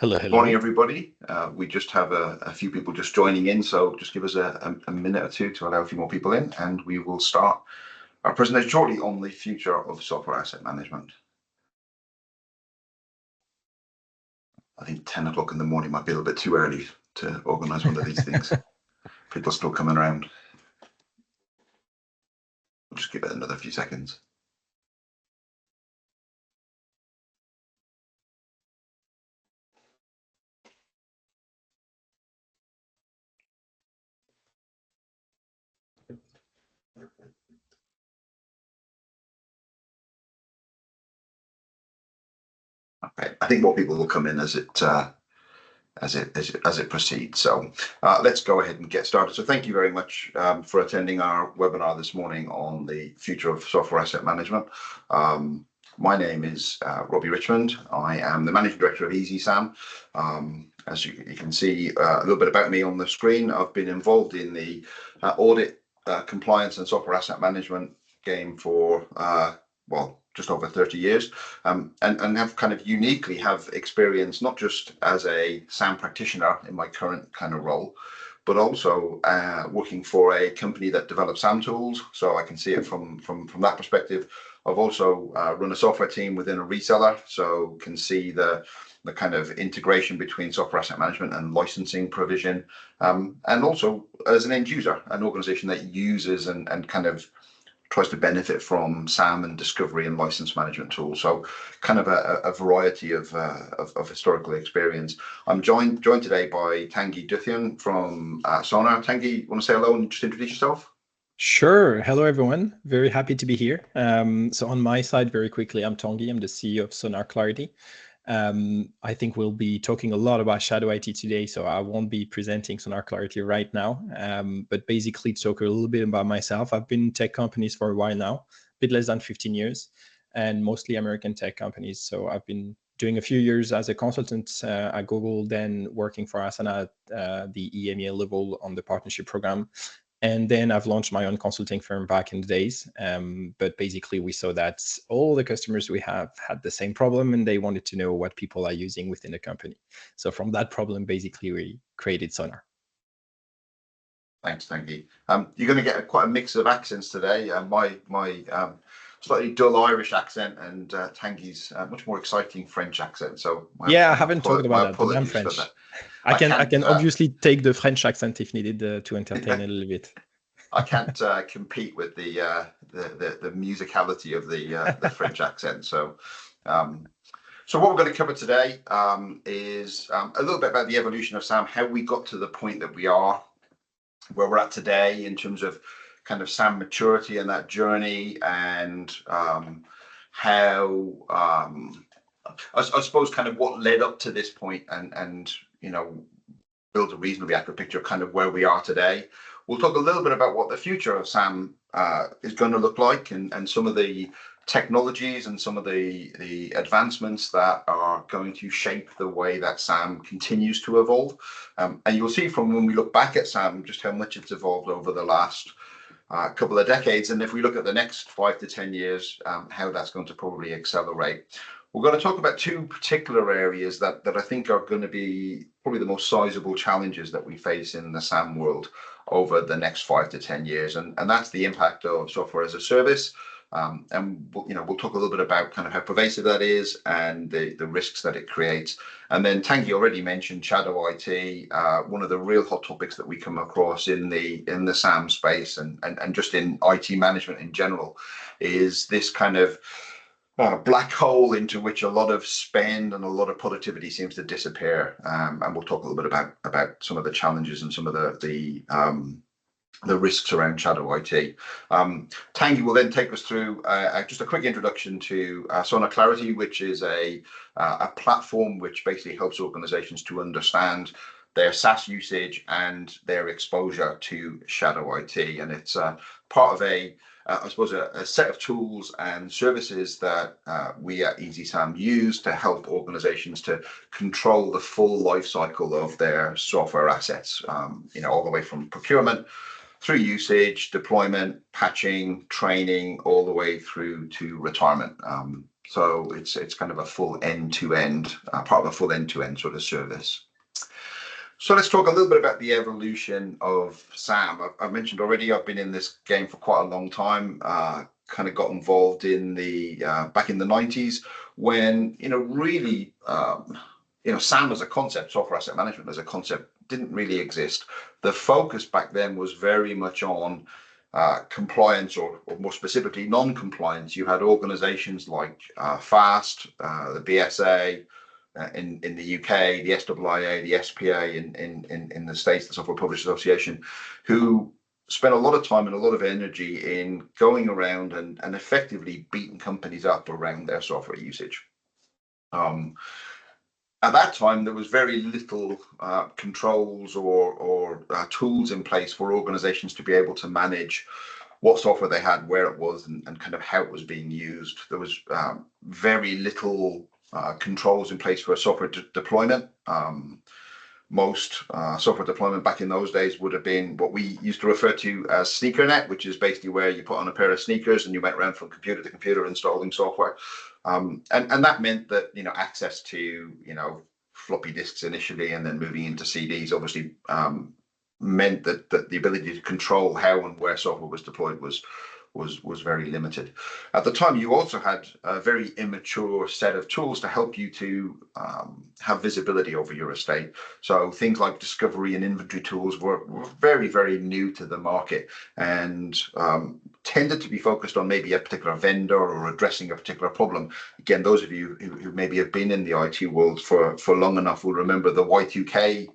Hello, Morning, hello. everybody. We just have a few people just joining in, so just give us a minute or two to allow a few more people in, and we will start our presentation shortly on the future of software asset management. I think 10 o'clock in the morning might be a little bit too early to organise one of these things. People are still coming around. We'll just give it another few seconds. Okay, I think more people will come in as it proceeds. So let's go ahead and get started. So thank you very much for attending our webinar this morning on the future of software asset management. My name is Robbie Richmond. I am the Managing Director of EasySAM. As you can see a little bit about me on the screen, I've been involved in the audit, compliance and software asset management game for, just over 30 years, and have kind of uniquely have experience, not just as a SAM practitioner in my current kind of role, but also working for a company that develops SAM tools. So I can see it from that perspective. I've also run a software team within a reseller, so can see the kind of integration between software asset management and licensing provision, and also as an end user, an organization that uses and kind of tries to benefit from SAM and discovery and license management tools. So kind of a variety of historical experience. I'm joined today by Tanguy Duthian from Sonar. Tanguy, you want to say hello and just introduce yourself? Sure. Hello, everyone. Very happy to be here. So on my side, very quickly, I'm Tanguy. I'm the CEO of Sonar Clarity. I think we'll be talking a lot about Shadow IT today, so I won't be presenting Sonar Clarity right now. But basically, to talk a little bit about myself, I've been in tech companies for a while now, a bit less than 15 years, and mostly American tech companies. So I've been doing a few years as a consultant at Google, then working for Asana at the EMEA level on the partnership program. And then I've launched my own consulting firm back in the days. But basically, we saw that all the customers we have had the same problem, and they wanted to know what people are using within the company. So from that problem, basically, we created Sonar. Thanks, Tanguy. You're going to get quite a mix of accents today. My slightly dull Irish accent and Tanguy's much more exciting French accent. So yeah, I haven't talked about that, but I'm for French. that. I can obviously take the French accent if needed to entertain a little bit. I can't compete with the musicality of the French accent. So what we're going to cover today is a little bit about the evolution of SAM, how we got to the point that we are, where we're at today in terms of kind of SAM maturity and that journey, and how I suppose kind of what led up to this point, and build a reasonably accurate picture of kind of where we are today. We'll talk a little bit about what the future of SAM is going to look like, and some of the technologies and some of the advancements that are going to shape the way that SAM continues to evolve. And you'll see from when we look back at SAM just how much it's evolved over the last couple of decades. And if we look at the next 5 to 10 years, how that's going to probably accelerate. We're going to talk about two particular areas that I think are going to be probably the most sizable challenges that we face in the SAM world over the next 5 to 10 years. And that's the impact of software as a service. And we'll talk a little bit about kind of how pervasive that is and the risks that it creates. And then Tanguy already mentioned Shadow IT, one of the real hot topics that we come across in the SAM space and just in IT management in general is this kind of black hole into which a lot of spend and a lot of productivity seems to disappear. And we'll talk a little bit about some of the challenges and some of the risks around Shadow IT. Tanguy will then take us through just a quick introduction to Sonar Clarity, which is a platform which basically helps organizations to understand their SaaS usage and their exposure to Shadow IT. And it's part of I suppose a set of tools and services that we at EasySAM use to help organizations to control the full life cycle of their software assets, all the way from procurement through usage, deployment, patching, training, all the way through to retirement. So it's kind of a full end-to-end, part of a full end-to-end sort of service. So let's talk a little bit about the evolution of SAM. I've mentioned already, I've been in this game for quite a long time. Kind of got involved in the back in the 90s when, really, SAM as a concept, software asset management as a concept, didn't really exist. The focus back then was very much on compliance, or more specifically non-compliance. You had organizations like FAST, the BSA, in the UK, the SIIA, the SPA in the States, the Software Publishers Association, who spent a lot of time and a lot of energy in going around and effectively beating companies up around their software usage. At that time, there was very little controls or tools in place for organizations to be able to manage what software they had, where it was, and kind of how it was being used. There was very little controls in place for software deployment. Most software deployment back in those days would have been what we used to refer to as sneakernet, which is basically where you put on a pair of sneakers and you went around from computer to computer installing software. And that meant that, access to, floppy disks initially and then moving into CDs obviously meant that the ability to control how and where software was deployed was very limited. At the time, you also had a very immature set of tools to help you to have visibility over your estate. So things like discovery and inventory tools were very, very new to the market, and tended to be focused on maybe a particular vendor or addressing a particular problem. Again, those of you who maybe have been in the IT world for long enough will remember the Y2K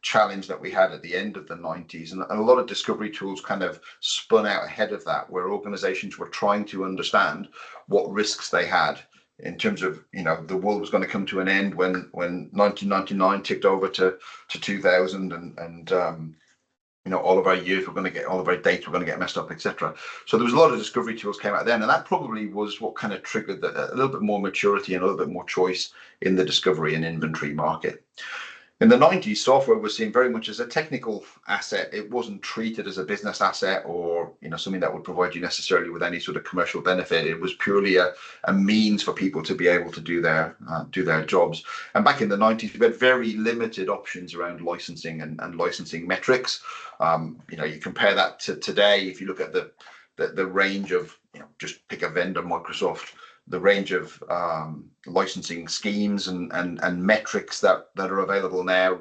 challenge that we had at the end of the 90s, and a lot of discovery tools kind of spun out ahead of that, where organizations were trying to understand what risks they had in terms of, the world was going to come to an end when 1999 ticked over to 2000, and all of our years we're going to get, all of our dates were going to get messed up, etc. So there was a lot of discovery tools came out then, and that probably was what kind of triggered a little bit more maturity and a little bit more choice in the discovery and inventory market. In the 90s, software was seen very much as a technical asset. It wasn't treated as a business asset or something that would provide you necessarily with any sort of commercial benefit. It was purely a means for people to be able to do their jobs. And back in the 90s, we had very limited options around licensing and licensing metrics. You compare that to today. If you look at the range of, just pick a vendor, Microsoft, the range of licensing schemes and metrics that are available now.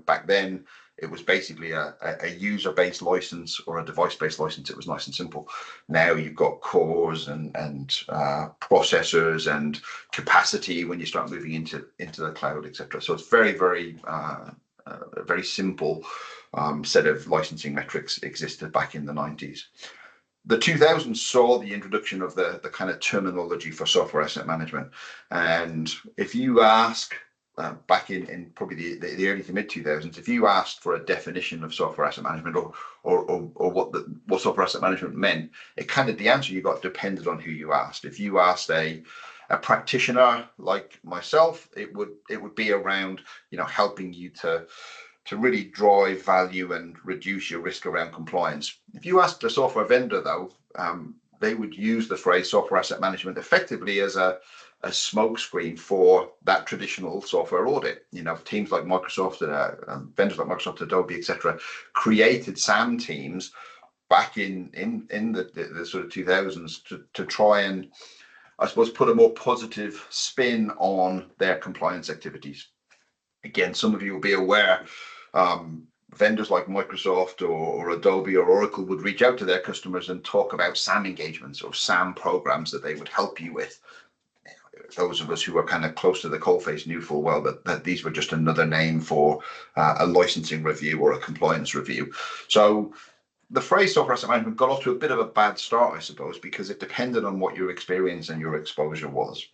Back then it was basically a user-based license or a device-based license. It was nice and simple. Now you've got cores and processors and capacity when you start moving into the cloud, etc. So it's very, very very simple set of licensing metrics existed back in the 90s. The 2000s saw the introduction of the kind of terminology for software asset management. And if you ask back in probably the early to mid 2000s, if you asked for a definition of software asset management or what software asset management meant, the answer you got depended on who you asked. If you asked a practitioner like myself, it would be around helping you to really drive value and reduce your risk around compliance. If you asked a software vendor, though, they would use the phrase software asset management effectively as a smokescreen for that traditional software audit. Teams like Microsoft, vendors like Microsoft, Adobe, etc., created SAM teams back in the sort of 2000s to try and, I suppose, put a more positive spin on their compliance activities. Again, some of you will be aware, vendors like Microsoft or Adobe or Oracle would reach out to their customers and talk about SAM engagements or SAM programs that they would help you with. Those of us who are kind of close to the coalface knew full well that these were just another name for a licensing review or a compliance review. So the phrase software asset management got off to a bit of a bad start, I suppose, because it depended on what your experience and your exposure was.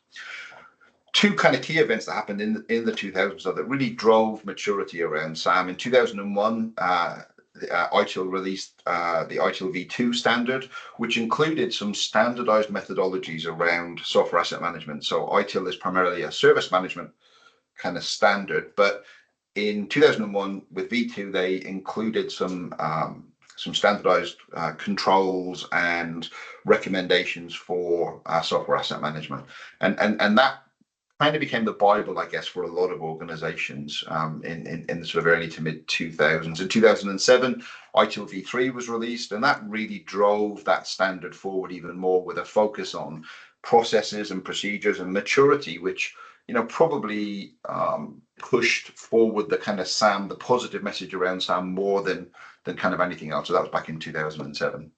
Two kind of key events that happened in the 2000s that really drove maturity around SAM. In 2001, ITIL released the ITIL v2 standard, which included some standardized methodologies around software asset management. So ITIL is primarily a service management kind of standard, but in 2001 with v2 they included some some standardized controls and recommendations for software asset management, and that kind of became the Bible, I guess, for a lot of organizations in the sort of early to mid 2000s. In 2007, ITIL v3 was released, and that really drove that standard forward even more, with a focus on processes and procedures and maturity, which probably pushed forward the kind of SAM, the positive message around SAM, more than kind of anything else. So that was back in 2007.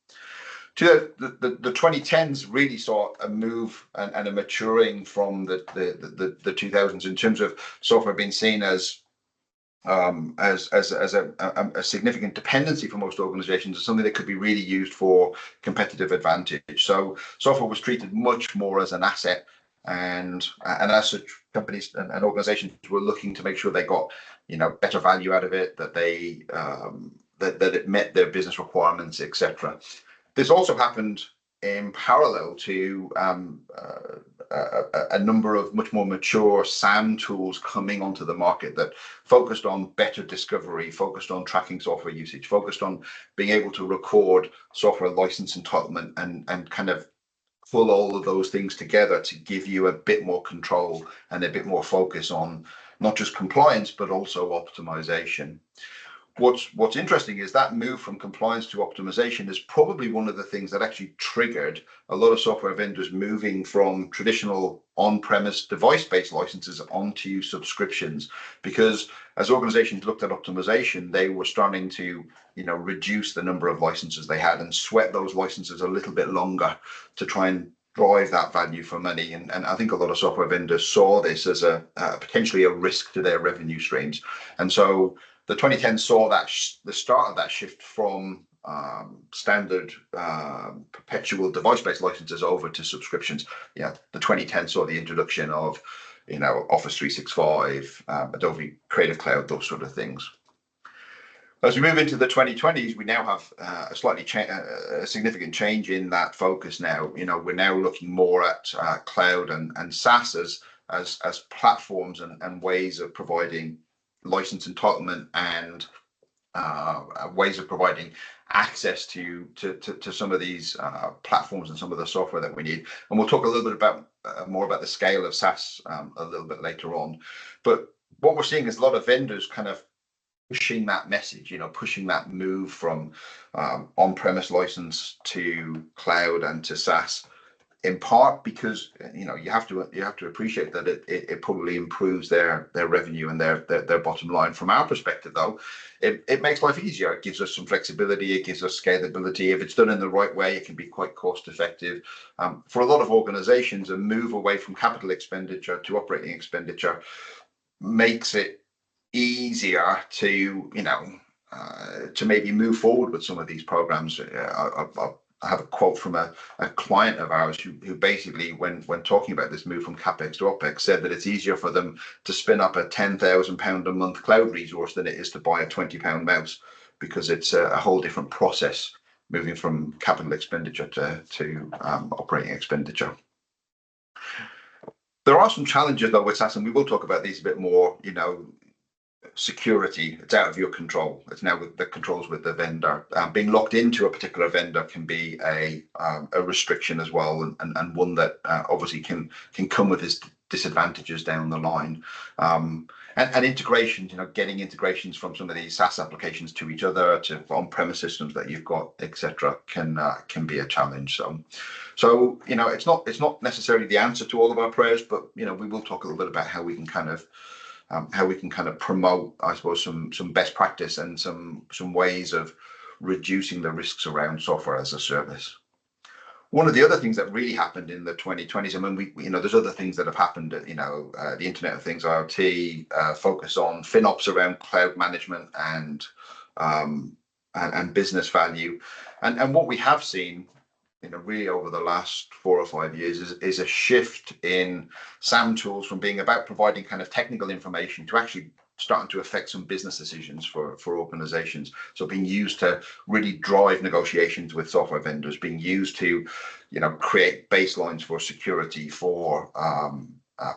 The 2010s really saw a move and a maturing from the 2000s in terms of software being seen as a significant dependency for most organizations, as something that could be really used for competitive advantage. So software was treated much more as an asset, and as such, companies and organizations were looking to make sure they got better value out of it, that they that it met their business requirements, etc. This also happened in parallel to a number of much more mature SAM tools coming onto the market that focused on better discovery, focused on tracking software usage, focused on being able to record software license entitlement, and kind of pull all of those things together to give you a bit more control and a bit more focus on not just compliance, but also optimization. What's interesting is that move from compliance to optimization is probably one of the things that actually triggered a lot of software vendors moving from traditional on-premise device-based licenses onto subscriptions, because as organizations looked at optimization, they were starting to reduce the number of licenses they had and sweat those licenses a little bit longer to try and drive that value for money. And I think a lot of software vendors saw this as a potentially a risk to their revenue streams. And so the 2010s saw that the start of that shift from standard perpetual device-based licenses over to subscriptions. The 2010s saw the introduction of Office 365, Adobe Creative Cloud, those sort of things. As we move into the 2020s, we now have a significant change in that focus. Now, we're now looking more at cloud and SaaS as platforms and ways of providing license entitlement and ways of providing access to some of these platforms and some of the software that we need. And we'll talk a little bit about more about the scale of SaaS a little bit later on. But what we're seeing is a lot of vendors kind of pushing that message, pushing that move from on-premise license to cloud and to SaaS, in part because you have to appreciate that it probably improves their revenue and their bottom line. From our perspective, though, it makes life easier. It gives us some flexibility. It gives us scalability. If it's done in the right way, it can be quite cost effective. For a lot of organizations, a move away from capital expenditure to operating expenditure makes it easier to to maybe move forward with some of these programs. I have a quote from a client of ours who basically, when talking about this move from CapEx to OpEx, said that it's easier for them to spin up a £10,000 a month cloud resource than it is to buy a £20 mouse, because it's a whole different process moving from capital expenditure to operating expenditure. There are some challenges though with SaaS, and we will talk about these a bit more. Security, it's out of your control. It's now with the controls with the vendor. Being locked into a particular vendor can be a restriction as well, and one that obviously can come with its disadvantages down the line. And integrations, getting integrations from some of these SaaS applications to each other, to on-premise systems that you've got, etc., can be a challenge. So it's not necessarily the answer to all of our prayers, but we will talk a little bit about how we can kind of promote, I suppose, some best practice and some ways of reducing the risks around software as a service. One of the other things that really happened in the 2020s, I mean, there's other things that have happened, the Internet of Things, IoT, focus on FinOps around cloud management and business value. And what we have seen, really over the last 4 or 5 years is a shift in SAM tools from being about providing kind of technical information to actually starting to affect some business decisions for organizations. So being used to really drive negotiations with software vendors, being used to, create baselines for security, for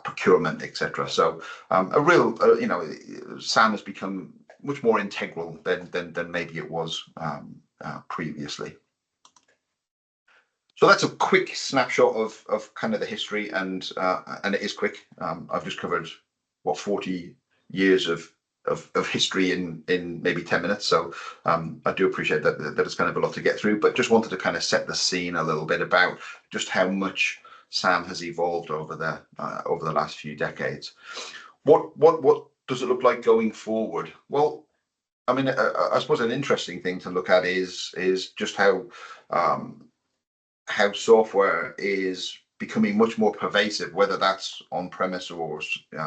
procurement, etc. So a real, SAM has become much more integral than maybe it was previously. So that's a quick snapshot of kind of the history, and it is quick. I've just covered 40 years of history in maybe 10 minutes. So I do appreciate that it's kind of a lot to get through, but just wanted to kind of set the scene a little bit about just how much SAM has evolved over the last few decades. What does it look like going forward? Well, I mean, I suppose an interesting thing to look at is just how software is becoming much more pervasive, whether that's on-premise or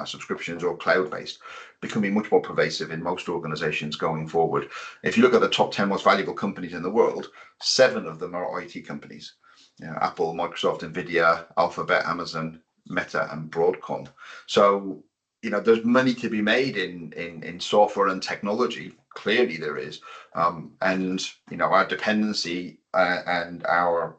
subscriptions or cloud-based, becoming much more pervasive in most organizations going forward. If you look at the top 10 most valuable companies in the world, 7 of them are IT companies. Apple, Microsoft, Nvidia, Alphabet, Amazon, Meta, and Broadcom. So there's money to be made in software and technology. Clearly there is, and our dependency and our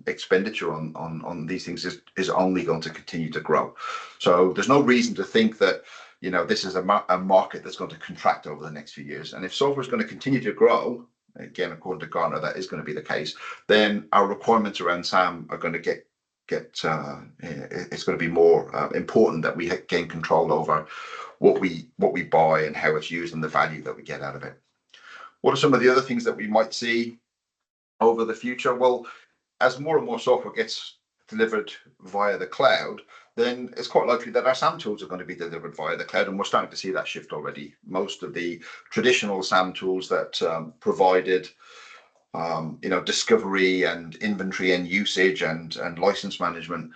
expenditure on these things is only going to continue to grow. So there's no reason to think that this is a market that's going to contract over the next few years. And if software is going to continue to grow, again according to Gartner, that is going to be the case, then our requirements around SAM are going to get it's going to be more important that we gain control over what we buy and how it's used and the value that we get out of it. What are some of the other things that we might see over the future? Well, as more and more software gets delivered via the cloud, then it's quite likely that our SAM tools are going to be delivered via the cloud, and we're starting to see that shift already. Most of the traditional SAM tools that provided discovery and inventory and usage and license management,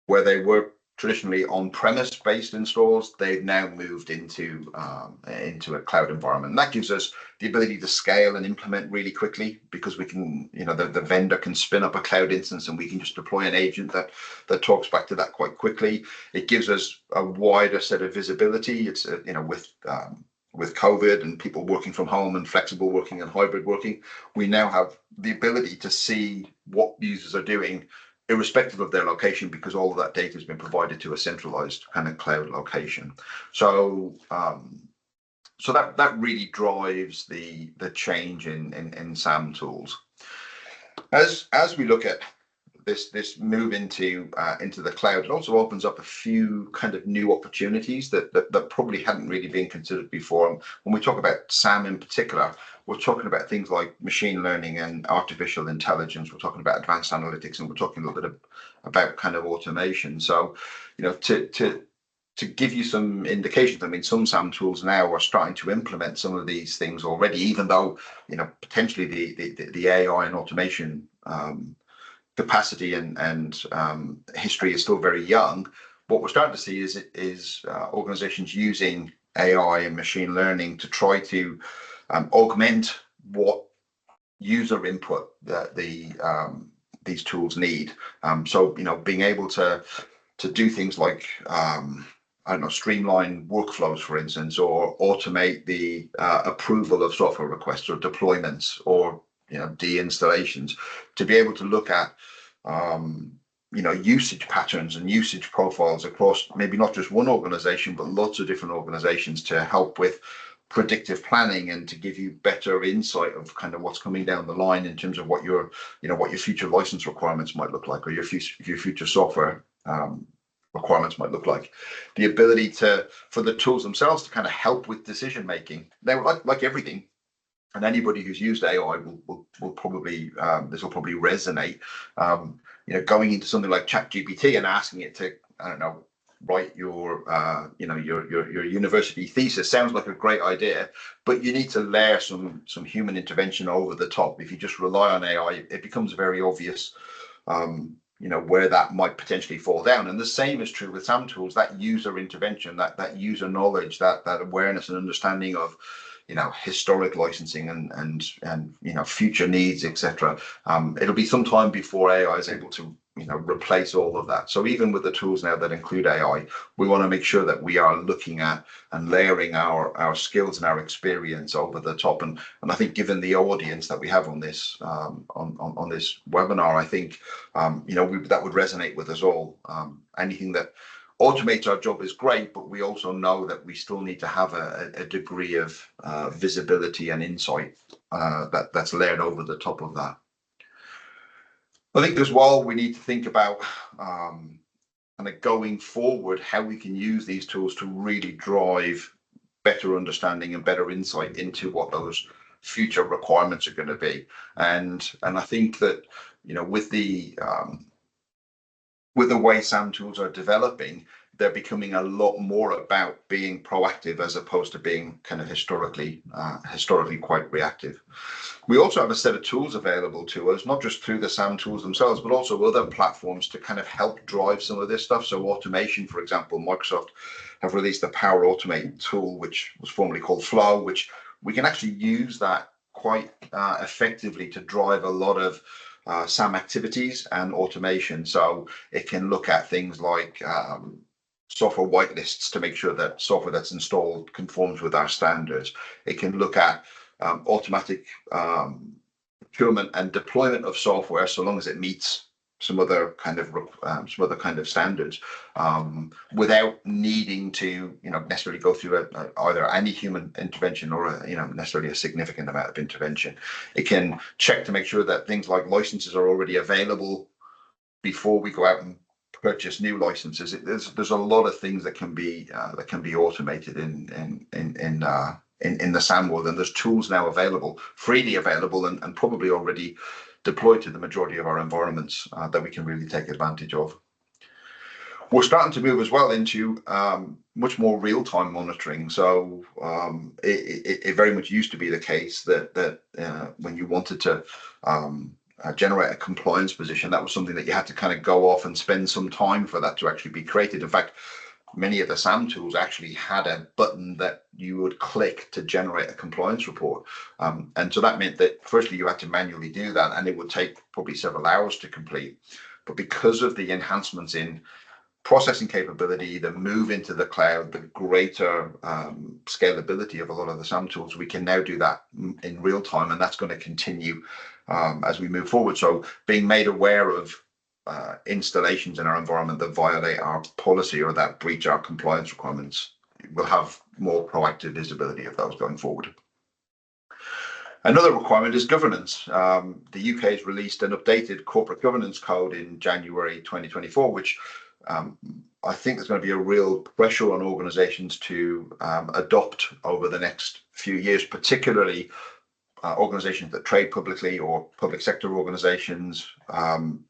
where they were traditionally on-premise based installs, they've now moved into a cloud environment. And that gives us the ability to scale and implement really quickly, because we can, the vendor can spin up a cloud instance and we can just deploy an agent that talks back to that quite quickly. It gives us a wider set of visibility. It's with COVID and people working from home and flexible working and hybrid working, we now have the ability to see what users are doing irrespective of their location, because all of that data has been provided to a centralized kind of cloud location. So that really drives the change in SAM tools. As we look at this move into the cloud, it also opens up a few kind of new opportunities that probably hadn't really been considered before. When we talk about SAM in particular, we're talking about things like machine learning and artificial intelligence. We're talking about advanced analytics, and we're talking a little bit about kind of automation. So, to give you some indications, I mean, some SAM tools now are starting to implement some of these things already, even though potentially the AI and automation capacity and history is still very young. What we're starting to see is organizations using AI and machine learning to try to augment what user input that these tools need. So being able to do things like streamline workflows, for instance, or automate the approval of software requests or deployments, or de-installations, to be able to look at usage patterns and usage profiles across maybe not just one organization but lots of different organizations, to help with predictive planning and to give you better insight of kind of what's coming down the line in terms of what your future license requirements might look like, or your future software requirements might look like. The ability for the tools themselves to kind of help with decision making. Now, like everything, and anybody who's used AI will probably this will probably resonate. Going into something like ChatGPT and asking it to, write your university thesis sounds like a great idea, but you need to layer some human intervention over the top. If you just rely on AI, it becomes very obvious where that might potentially fall down. And the same is true with SAM tools. That user intervention, that user knowledge, that awareness and understanding of historic licensing and future needs, etc. It'll be some time before AI is able to replace all of that. So even with the tools now that include AI, we want to make sure that we are looking at and layering our skills and our experience over the top. And I think, given the audience that we have on this on this webinar, I think that would resonate with us all. Anything that Automates our job is great, but we also know that we still need to have a degree of visibility and insight that's layered over the top of that. I think as well, we need to think about kind of going forward, how we can use these tools to really drive better understanding and better insight into what those future requirements are going to be. And I think that, with the way SAM tools are developing, they're becoming a lot more about being proactive as opposed to being kind of historically quite reactive. We also have a set of tools available to us, not just through the SAM tools themselves, but also other platforms to kind of help drive some of this stuff. So automation, for example, Microsoft have released the Power Automate tool, which was formerly called Flow, which we can actually use that quite effectively to drive a lot of SAM activities and automation. So it can look at things like software whitelists to make sure that software that's installed conforms with our standards. It can look at automatic procurement and deployment of software, so long as it meets some other kind of standards, without needing to necessarily go through either any human intervention or necessarily a significant amount of intervention. It can check to make sure that things like licenses are already available before we go out and purchase new licenses. There's a lot of things that can be automated in the SAM world, and there's tools now freely available, and probably already deployed to the majority of our environments that we can really take advantage of. We're starting to move as well into much more real-time monitoring. So it very much used to be the case that when you wanted to generate a compliance position, that was something that you had to kind of go off and spend some time for that to actually be created. In fact, many of the SAM tools actually had a button that you would click to generate a compliance report. And so that meant that firstly, you had to manually do that, and it would take probably several hours to complete. But because of the enhancements in processing capability, the move into the cloud, the greater scalability of a lot of the SAM tools, we can now do that in real time, and that's going to continue as we move forward. So being made aware of installations in our environment that violate our policy or that breach our compliance requirements, we'll have more proactive visibility of those going forward. Another requirement is governance. The UK has released an updated corporate governance code in January 2024, which I think there's going to be a real pressure on organizations to adopt over the next few years, particularly organizations that trade publicly or public sector organizations,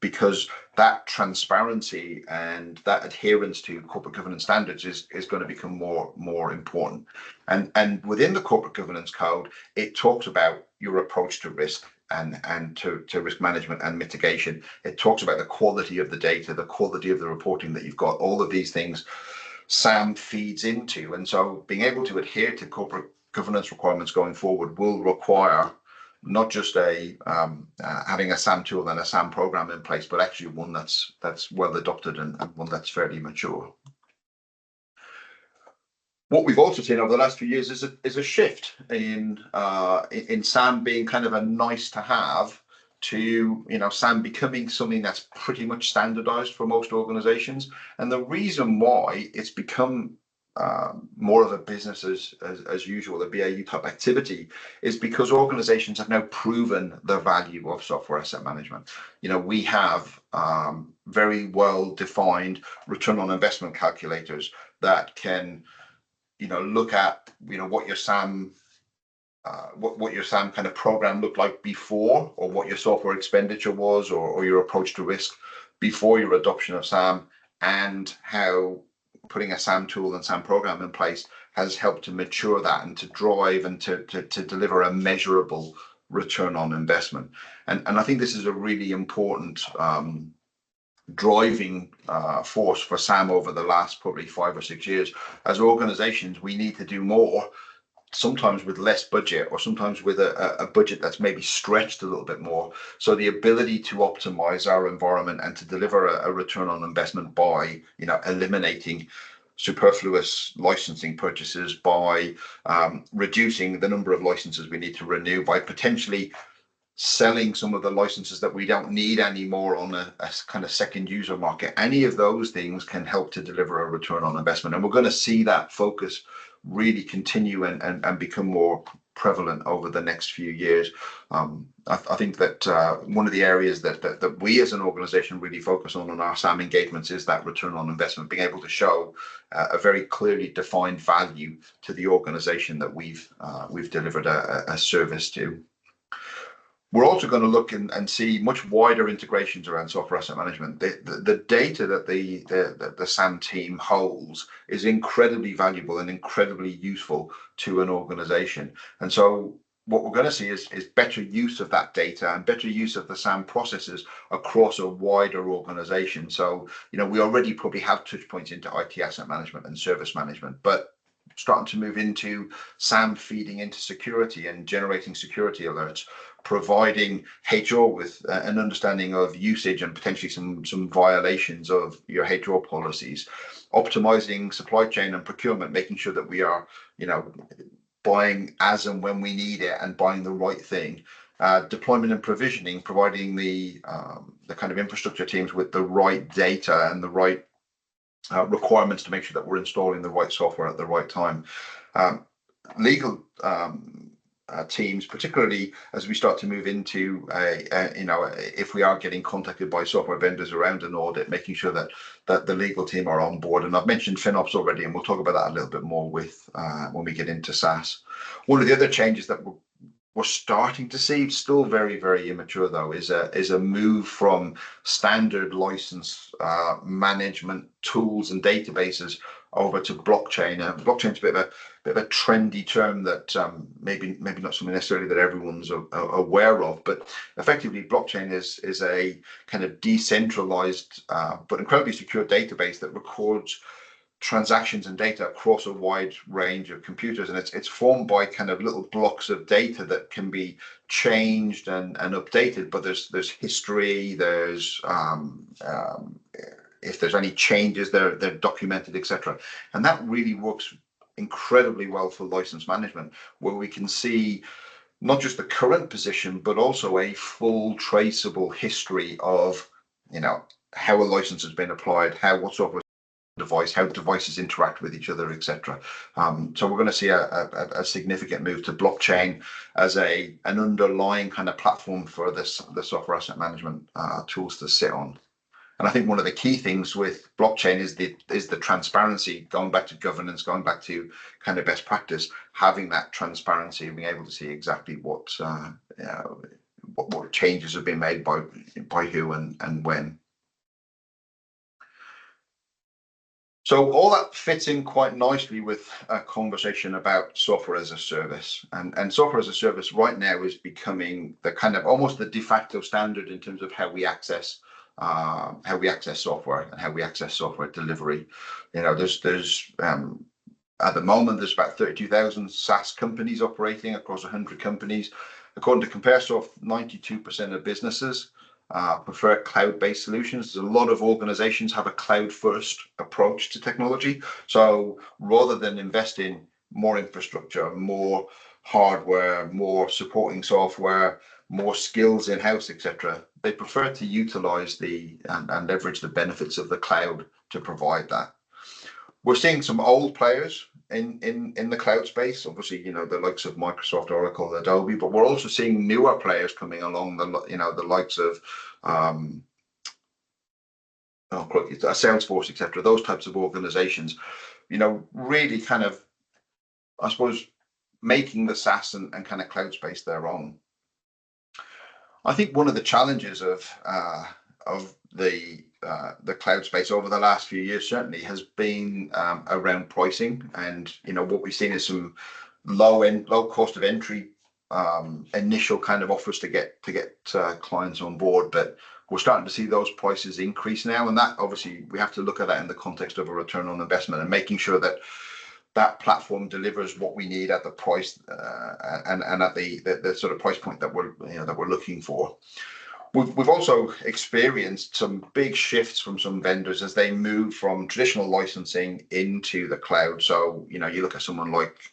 because that transparency and that adherence to corporate governance standards is going to become more important. And within the corporate governance code, it talks about your approach to risk and to risk management and mitigation. It talks about the quality of the data, the quality of the reporting that you've got. All of these things SAM feeds into. And so being able to adhere to corporate governance requirements going forward will require not just having a SAM tool and a SAM program in place, but actually one that's well adopted and one that's fairly mature. What we've also seen over the last few years is a shift in SAM being kind of a nice to have to SAM becoming something that's pretty much standardized for most organizations. And the reason why it's become more of a business as usual, a BAU type activity, is because organizations have now proven the value of software asset management. We have very well defined return on investment calculators that can look at what your SAM kind of program looked like before, or what your software expenditure was, or your approach to risk before your adoption of SAM, and how putting a SAM tool and SAM program in place has helped to mature that and to drive and to deliver a measurable return on investment. And I think this is a really important driving force for SAM over the last probably 5 or 6 years. As organizations, we need to do more, sometimes with less budget, or sometimes with a budget that's maybe stretched a little bit more. So the ability to optimize our environment and to deliver a return on investment by eliminating superfluous licensing purchases, by reducing the number of licenses we need to renew, by potentially selling some of the licenses that we don't need anymore on a kind of second user market. Any of those things can help to deliver a return on investment. And we're going to see that focus really continue and become more prevalent over the next few years. I think that one of the areas that we as an organization really focus on our SAM engagements is that return on investment, being able to show a very clearly defined value to the organization that we've delivered a service to. We're also going to look and see much wider integrations around software asset management. The data that the SAM team holds is incredibly valuable and incredibly useful to an organization. And so what we're going to see is better use of that data and better use of the SAM processes across a wider organization. So, we already probably have touch points into IT asset management and service management, but starting to move into SAM feeding into security and generating security alerts, providing HR with an understanding of usage and potentially some violations of your HR policies, optimizing supply chain and procurement, making sure that we are, buying as and when we need it and buying the right thing. Deployment and provisioning, providing the kind of infrastructure teams with the right data and the right requirements to make sure that we're installing the right software at the right time. Legal teams, particularly as we start to move into if we are getting contacted by software vendors around an audit, making sure that the legal team are on board. And I've mentioned FinOps already, and we'll talk about that a little bit more with when we get into SaaS. One of the other changes that we're starting to see, still very, very immature though, is a move from standard license management tools and databases over to blockchain. Blockchain's a bit of a trendy term that maybe not something necessarily that everyone's aware of, but effectively blockchain is a kind of decentralized but incredibly secure database that records transactions and data across a wide range of computers, and it's formed by kind of little blocks of data that can be changed and updated. But there's history, there's if there's any changes, they're documented, etc. And that really works incredibly well for license management, where we can see not just the current position, but also a full traceable history of how a license has been applied, what software device, how devices interact with each other, etc. So we're going to see a significant move to blockchain as an underlying kind of platform for the software asset management tools to sit on. And I think one of the key things with blockchain is the transparency, going back to governance, going back to kind of best practice, having that transparency and being able to see exactly what changes have been made by who and when. So all that fits in quite nicely with a conversation about software as a service, and software as a service right now is becoming the kind of almost the de facto standard in terms of how we access software and how we access software delivery. There's at the moment there's about 32,000 SaaS companies operating across 100 companies. According to CompareSoft, 92% of businesses prefer cloud-based solutions. A lot of organizations have a cloud-first approach to technology. So rather than invest in more infrastructure, more hardware, more supporting software, more skills in-house, etc., they prefer to utilize and leverage the benefits of the cloud to provide that. We're seeing some old players in the cloud space, obviously, the likes of Microsoft, Oracle, Adobe, but we're also seeing newer players coming along, the likes of Salesforce, etc., those types of organizations, really kind of, I suppose, making the SaaS and kind of cloud space their own. I think one of the challenges of the cloud space over the last few years certainly has been around pricing, and what we've seen is some low cost of entry initial kind of offers to get clients on board, but we're starting to see those prices increase now, and that obviously we have to look at that in the context of a return on investment and making sure that platform delivers what we need at the price and at the sort of price point that we're looking for. We've also experienced some big shifts from some vendors as they move from traditional licensing into the cloud. So you look at someone like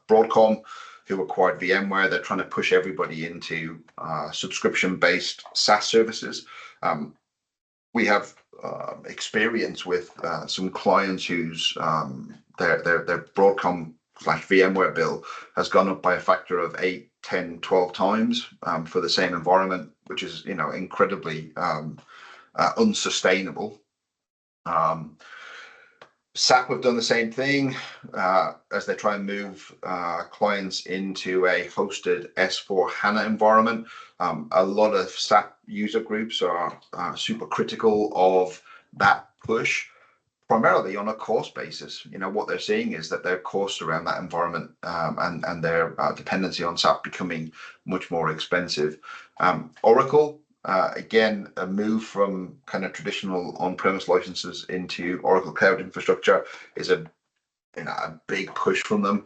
Broadcom, who acquired VMware. They're trying to push everybody into subscription-based SaaS services. We have experience with some clients whose their Broadcom/VMware bill has gone up by a factor of 8, 10, 12 times for the same environment, which is incredibly unsustainable. SAP have done the same thing as they try and move clients into a hosted S/4HANA environment. A lot of SAP user groups are super critical of that push, primarily on a cost basis. What they're seeing is that their costs around that environment and their dependency on SAP becoming much more expensive. Oracle, again, a move from kind of traditional on-premise licenses into Oracle Cloud Infrastructure is a big push from them.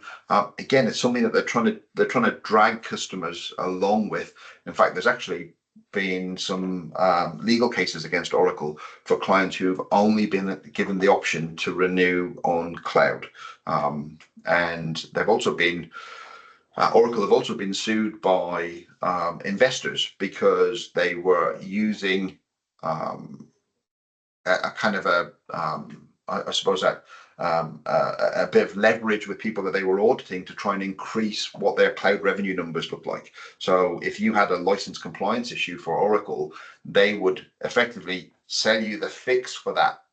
Again, it's something that they're trying to drag customers along with. In fact, there's actually been some legal cases against Oracle for clients who've only been given the option to renew on cloud, and they've also been. Oracle have also been sued by investors because they were using a kind of I suppose a bit of leverage with people that they were auditing to try and increase what their cloud revenue numbers look like. So if you had a license compliance issue for Oracle, they would effectively sell you the fix for that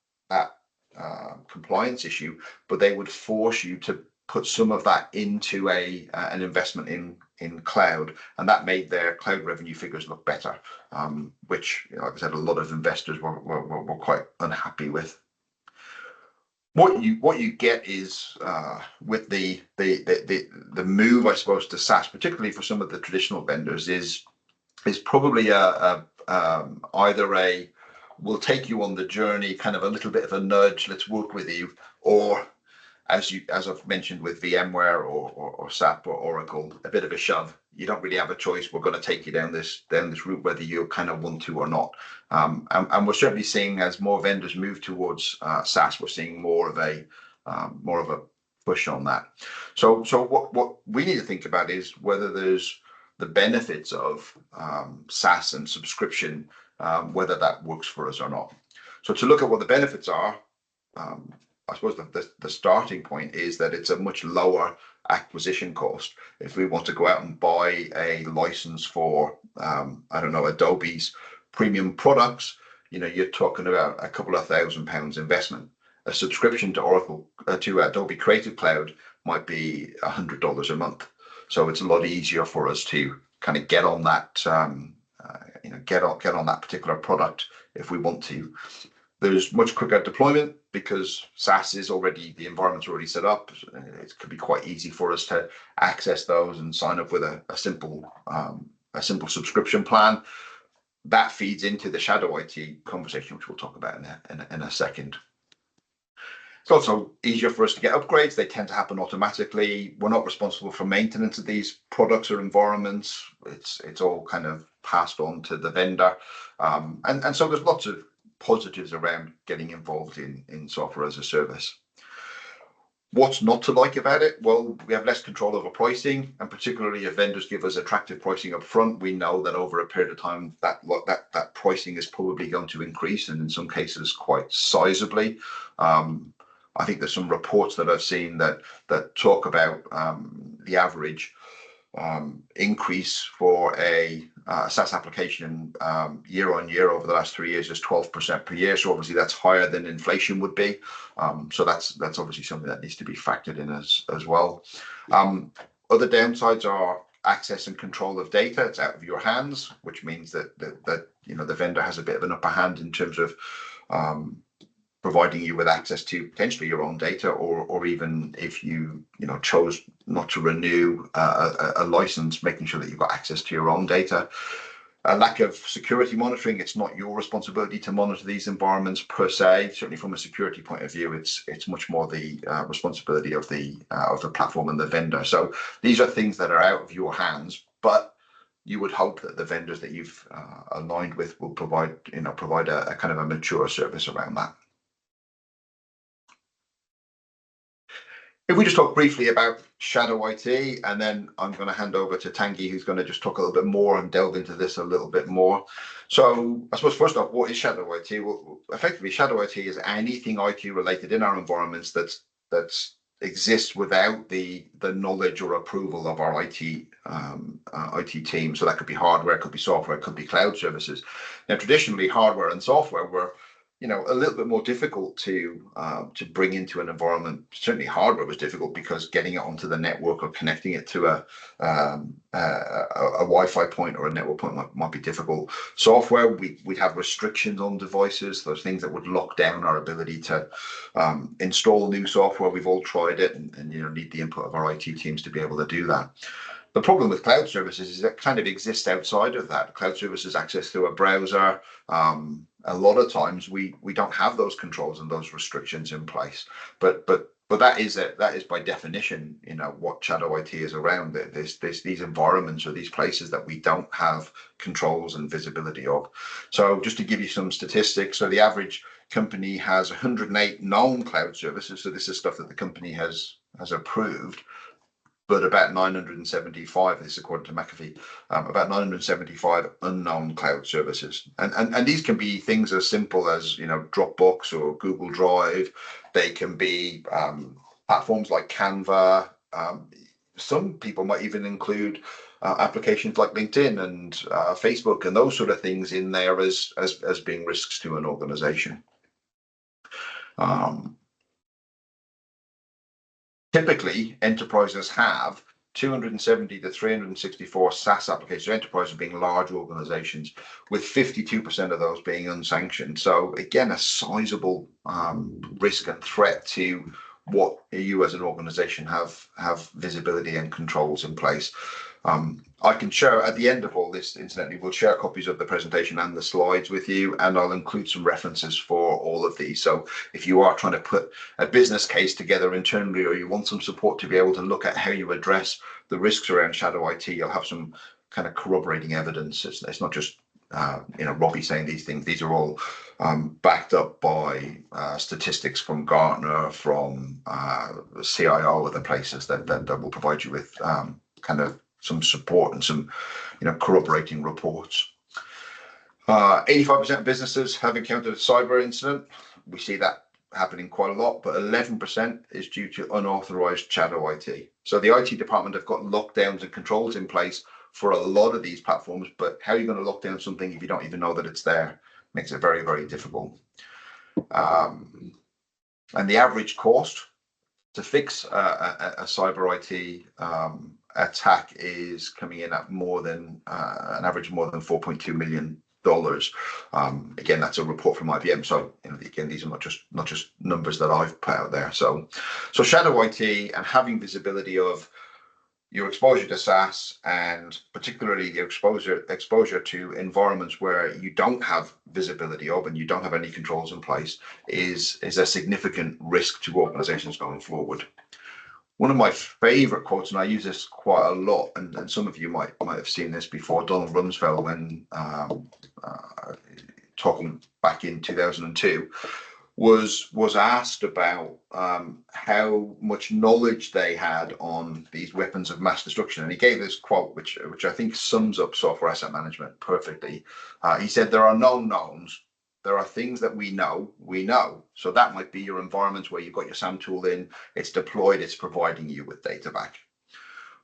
compliance issue, but they would force you to put some of that into an investment in cloud, and that made their cloud revenue figures look better, which, like I said, a lot of investors were quite unhappy with. What you get is with the move, I suppose, to SaaS, particularly for some of the traditional vendors, is probably either a we'll take you on the journey, kind of a little bit of a nudge, let's work with you, or as I've mentioned with VMware or SAP or Oracle, a bit of a shove. You don't really have a choice. We're going to take you down this route, whether you kind of want to or not. And we're certainly seeing, as more vendors move towards SaaS, we're seeing more of a push on that. So what we need to think about is whether there's the benefits of SaaS and subscription, whether that works for us or not. So to look at what the benefits are, I suppose the starting point is that it's a much lower acquisition cost. If we want to go out and buy a license for, Adobe's premium products, you're talking about a couple of £1,000 investment. A subscription to Adobe Creative Cloud might be $100 a month. So it's a lot easier for us to kind of get on that, get on that particular product if we want to. There's much quicker deployment because SaaS is already, the environment's already set up. It could be quite easy for us to access those and sign up with a simple subscription plan. That feeds into the shadow IT conversation, which we'll talk about in a second. It's also easier for us to get upgrades. They tend to happen automatically. We're not responsible for maintenance of these products or environments. It's all kind of passed on to the vendor. And so there's lots of positives around getting involved in software as a service. What's not to like about it? Well, we have less control over pricing, and particularly if vendors give us attractive pricing up front, we know that over a period of time that pricing is probably going to increase, and in some cases quite sizably. I think there's some reports that I've seen that talk about the average increase for a SaaS application year on year over the last 3 years is 12% per year. So obviously that's higher than inflation would be. So that's obviously something that needs to be factored in as well. Other downsides are access and control of data. It's out of your hands, which means that the vendor has a bit of an upper hand in terms of providing you with access to potentially your own data, or even if you chose not to renew a license, making sure that you've got access to your own data. A lack of security monitoring. It's not your responsibility to monitor these environments per se. Certainly from a security point of view, it's much more the responsibility of the platform and the vendor. So these are things that are out of your hands, but you would hope that the vendors that you've aligned with will provide a kind of a mature service around that. If we just talk briefly about shadow IT, and then I'm going to hand over to Tanguy, who's going to just talk a little bit more and delve into this a little bit more. So I suppose first off, what is shadow IT? Well, effectively, shadow IT is anything IT related in our environments that's exists without the knowledge or approval of our IT team. So that could be hardware, it could be software, it could be cloud services. Now, traditionally, hardware and software were a little bit more difficult to bring into an environment. Certainly, hardware was difficult because getting it onto the network or connecting it to a Wi-Fi point or a network point might be difficult. Software, we'd have restrictions on devices, those things that would lock down our ability to install new software. We've all tried it, and need the input of our IT teams to be able to do that. The problem with cloud services is it kind of exists outside of that. Cloud services access through a browser. A lot of times we don't have those controls and those restrictions in place. But that is by definition, what shadow IT is around. There's these environments or these places that we don't have controls and visibility of. So just to give you some statistics, so the average company has 108 known cloud services. So this is stuff that the company has approved. But about 975, this is according to McAfee, about 975 unknown cloud services. And these can be things as simple as, Dropbox or Google Drive. They can be platforms like Canva. Some people might even include applications like LinkedIn and Facebook and those sort of things in there as being risks to an organization. Typically, enterprises have 270 to 364 SaaS applications. Enterprises being large organizations, with 52% of those being unsanctioned. So again, a sizable risk and threat to what you as an organization have visibility and controls in place. I can share at the end of all this, incidentally, we'll share copies of the presentation and the slides with you, and I'll include some references for all of these. So if you are trying to put a business case together internally, or you want some support to be able to look at how you address the risks around shadow IT, you'll have some kind of corroborating evidence. It's not just Robbie saying these things. These are all backed up by statistics from Gartner, from CIO, other places that will provide you with kind of some support and some corroborating reports. 85% of businesses have encountered a cyber incident. We see that happening quite a lot, but 11% is due to unauthorized shadow IT. So the IT department have got lockdowns and controls in place for a lot of these platforms, but how are you going to lock down something if you don't even know that it's there? Makes it very, very difficult. And the average cost to fix a cyber IT attack is coming in at more than an average more than $4.2 million. Again, that's a report from IBM. So again, these are not just numbers that I've put out there. So shadow IT and having visibility of your exposure to SaaS, and particularly the exposure to environments where you don't have visibility of and you don't have any controls in place is a significant risk to organizations going forward. One of my favorite quotes, and I use this quite a lot, and some of you might have seen this before, Donald Rumsfeld, when talking back in 2002, was asked about how much knowledge they had on these weapons of mass destruction, and he gave this quote, which I think sums up software asset management perfectly. He said, "There are known knowns. There are things that we know. So that might be your environments where you've got your SAM tool in, it's deployed, it's providing you with data back.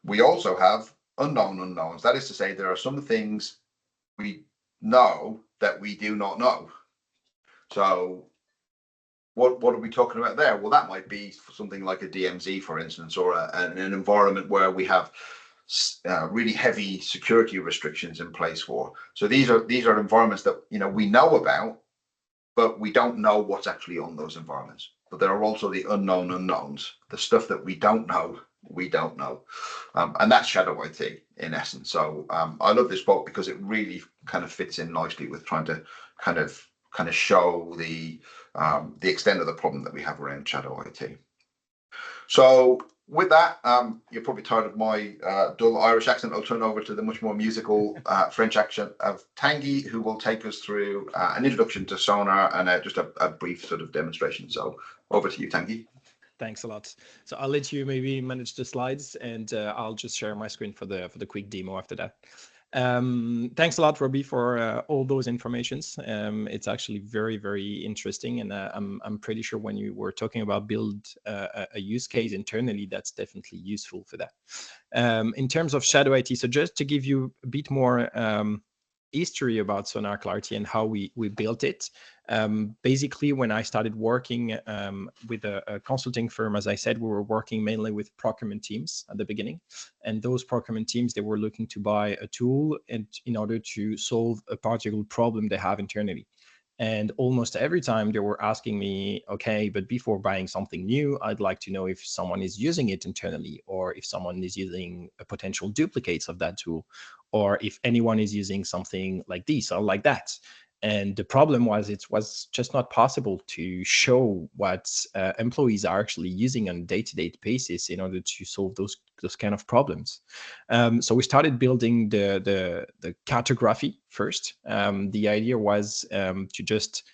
We also have unknown unknowns. That is to say, there are some things we know that we do not know. So what are we talking about there? Well, that might be something like a DMZ, for instance, or an environment where we have really heavy security restrictions in place for. So these are environments that we know about, but we don't know what's actually on those environments. But there are also the unknown unknowns, the stuff that we don't know. And that's shadow IT in essence. So I love this quote because it really kind of fits in nicely with trying to kind of show the extent of the problem that we have around shadow IT. So with that, you're probably tired of my dull Irish accent. I'll turn over to the much more musical French accent of Tanguy, who will take us through an introduction to Sonar and just a brief sort of demonstration. So over to you, Tanguy. Thanks a lot. So I'll let you maybe manage the slides, and I'll just share my screen for the quick demo after that. Thanks a lot, Robbie, for all those informations. It's actually very, very interesting, and I'm pretty sure when you were talking about build a use case internally, that's definitely useful for that. In terms of Shadow IT, so just to give you a bit more history about Sonar Clarity and how we built it. Basically, when I started working with a consulting firm, as I said, we were working mainly with procurement teams at the beginning. And those procurement teams, they were looking to buy a tool in order to solve a particular problem they have internally. And almost every time they were asking me, okay, but before buying something new, I'd like to know if someone is using it internally, or if someone is using a potential duplicates of that tool, or if anyone is using something like this or like that. And the problem was it was just not possible to show what employees are actually using on a day-to-day basis in order to solve those kind of problems. So we started building the cartography first. The idea was to just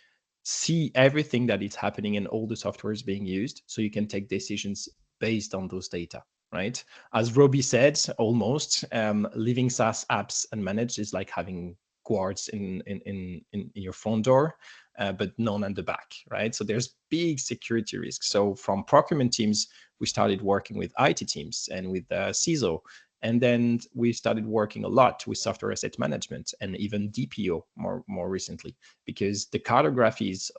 see everything that is happening in all the softwares being used, so you can take decisions based on those data, right? As Robbie said, almost leaving SaaS apps unmanaged is like having guards in your front door, but none at the back, right? So there's big security risks. So from procurement teams, we started working with IT teams and with CISO. And then we started working a lot with software asset management and even DPO more recently, because the cartography is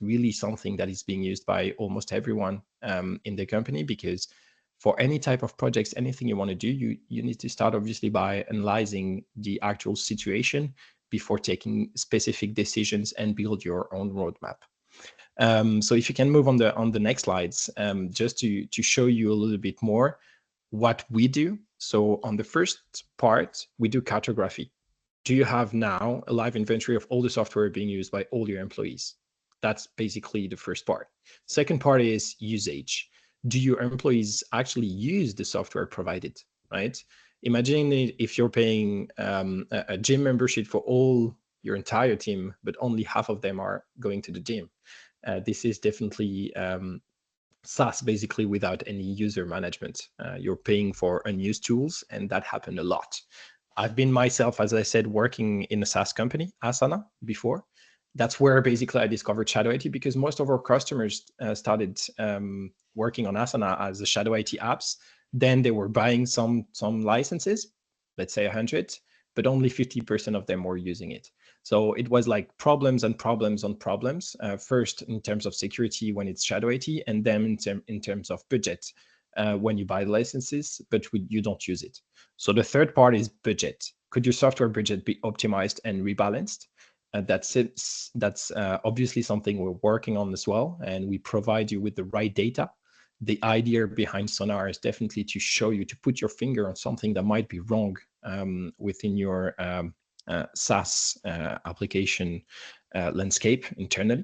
really something that is being used by almost everyone in the company, because for any type of projects, anything you want to do, you need to start obviously by analyzing the actual situation before taking specific decisions and build your own roadmap. So if you can move on the next slides, just to show you a little bit more what we do. So on the first part, we do cartography. Do you have now a live inventory of all the software being used by all your employees? That's basically the first part. Second part is usage. Do your employees actually use the software provided, right? Imagine if you're paying a gym membership for all your entire team, but only half of them are going to the gym. This is definitely SaaS basically without any user management. You're paying for unused tools, and that happened a lot. I've been myself, as I said, working in a SaaS company, Asana, before. That's where basically I discovered Shadow IT, because most of our customers started working on Asana as the Shadow IT apps. Then they were buying some licenses, let's say 100, but only 50% of them were using it. So it was like problems and problems on problems. First, in terms of security when it's Shadow IT, and then in terms of budget when you buy licenses, but you don't use it. So the third part is budget. Could your software budget be optimized and rebalanced? That's it. That's obviously something we're working on as well, and we provide you with the right data. The idea behind Sonar is definitely to show you, to put your finger on something that might be wrong within your SaaS application landscape internally.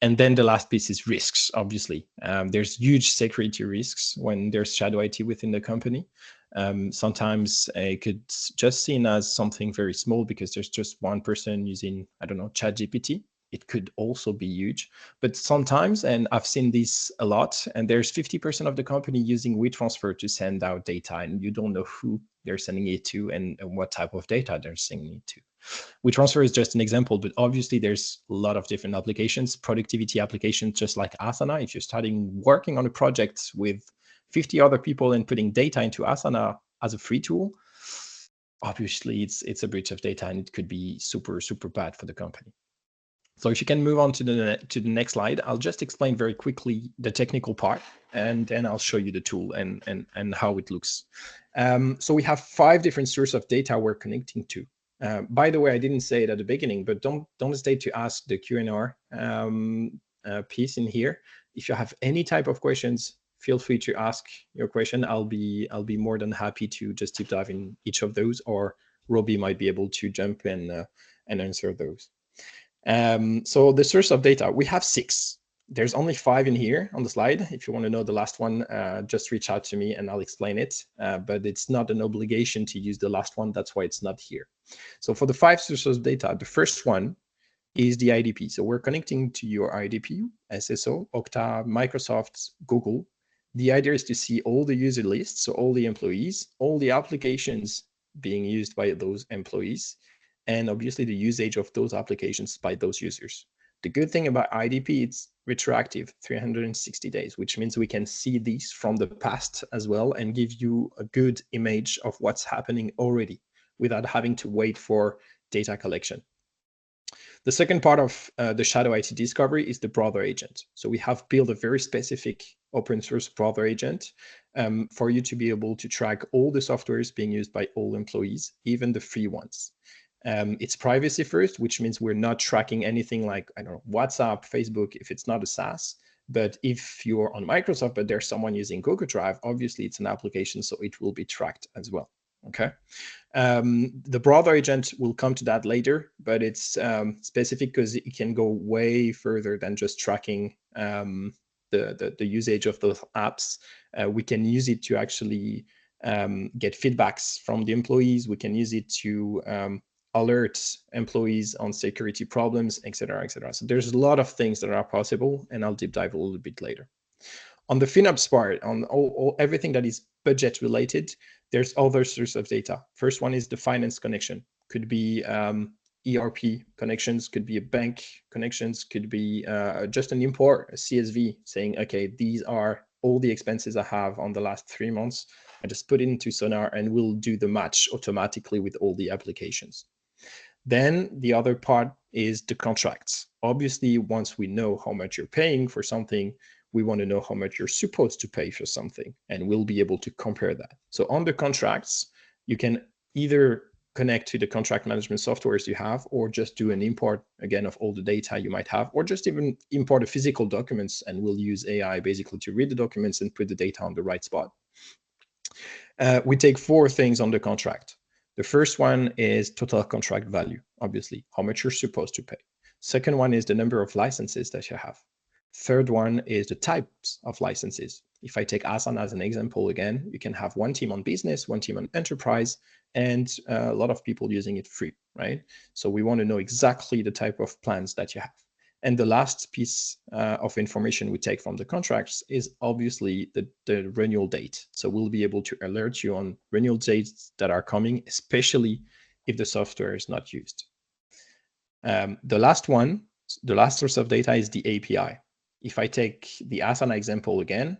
And then the last piece is risks, obviously. There's huge security risks when there's Shadow IT within the company. Sometimes it could just seen as something very small because there's just one person using, I don't know, ChatGPT. It could also be huge. But sometimes, and I've seen this a lot, and there's 50% of the company using WeTransfer to send out data, and you don't know who they're sending it to and what type of data they're sending it to. WeTransfer is just an example, but obviously there's a lot of different applications, productivity applications, just like Asana. If you're starting working on a project with 50 other people and putting data into Asana as a free tool, obviously it's a breach of data, and it could be super, super bad for the company. So if you can move on to the next slide, I'll just explain very quickly the technical part, and then I'll show you the tool and how it looks. So we have 5 different sources of data we're connecting to. By the way, I didn't say it at the beginning, but don't hesitate to ask the Q&R piece in here. If you have any type of questions, feel free to ask your question. I'll be more than happy to just deep dive in each of those, or Robbie might be able to jump in and answer those. So the source of data, we have 6. There's only 5 in here on the slide. If you want to know the last one, just reach out to me and I'll explain it. But it's not an obligation to use the last one. That's why it's not here. So for the 5 sources of data, the first one is the IDP. So we're connecting to your IDP, SSO, Okta, Microsoft, Google, The idea is to see all the user lists, so all the employees, all the applications being used by those employees, and obviously the usage of those applications by those users. The good thing about IDP, it's retroactive, 360 days, which means we can see these from the past as well and give you a good image of what's happening already without having to wait for data collection. The second part of the Shadow IT discovery is the brother agent. So we have built a very specific open source brother agent for you to be able to track all the softwares being used by all employees, even the free ones. It's privacy first, which means we're not tracking anything like, I don't know, WhatsApp, Facebook, if it's not a SaaS. But if you're on Microsoft, but there's someone using Google Drive, obviously it's an application, so it will be tracked as well. Okay. The brother agent will come to that later, but it's specific because it can go way further than just tracking the usage of those apps. We can use it to actually get feedbacks from the employees. We can use it to alert employees on security problems, et cetera, et cetera. So there's a lot of things that are possible, and I'll deep dive a little bit later. On the FinOps part, on everything that is budget related, there's other sources of data. First one is the finance connection. Could be ERP connections, could be a bank connections, could be just an import, a CSV saying, okay, these are all the expenses I have on the last 3 months. I just put it into Sonar and we'll do the match automatically with all the applications. Then the other part is the contracts. Obviously, once we know how much you're paying for something, we want to know how much you're supposed to pay for something, and we'll be able to compare that. So on the contracts, you can either connect to the contract management softwares you have, or just do an import again of all the data you might have, or just even import the physical documents, and we'll use AI basically to read the documents and put the data on the right spot. We take 4 things on the contract. The first one is total contract value, obviously, how much you're supposed to pay. Second one is the number of licenses that you have. Third one is the types of licenses. If I take Asana as an example again, you can have one team on business, one team on enterprise, and a lot of people using it free, right? So we want to know exactly the type of plans that you have. And the last piece of information we take from the contracts is obviously the renewal date. So we'll be able to alert you on renewal dates that are coming, especially if the software is not used. The last source of data is the API. If I take the Asana example again,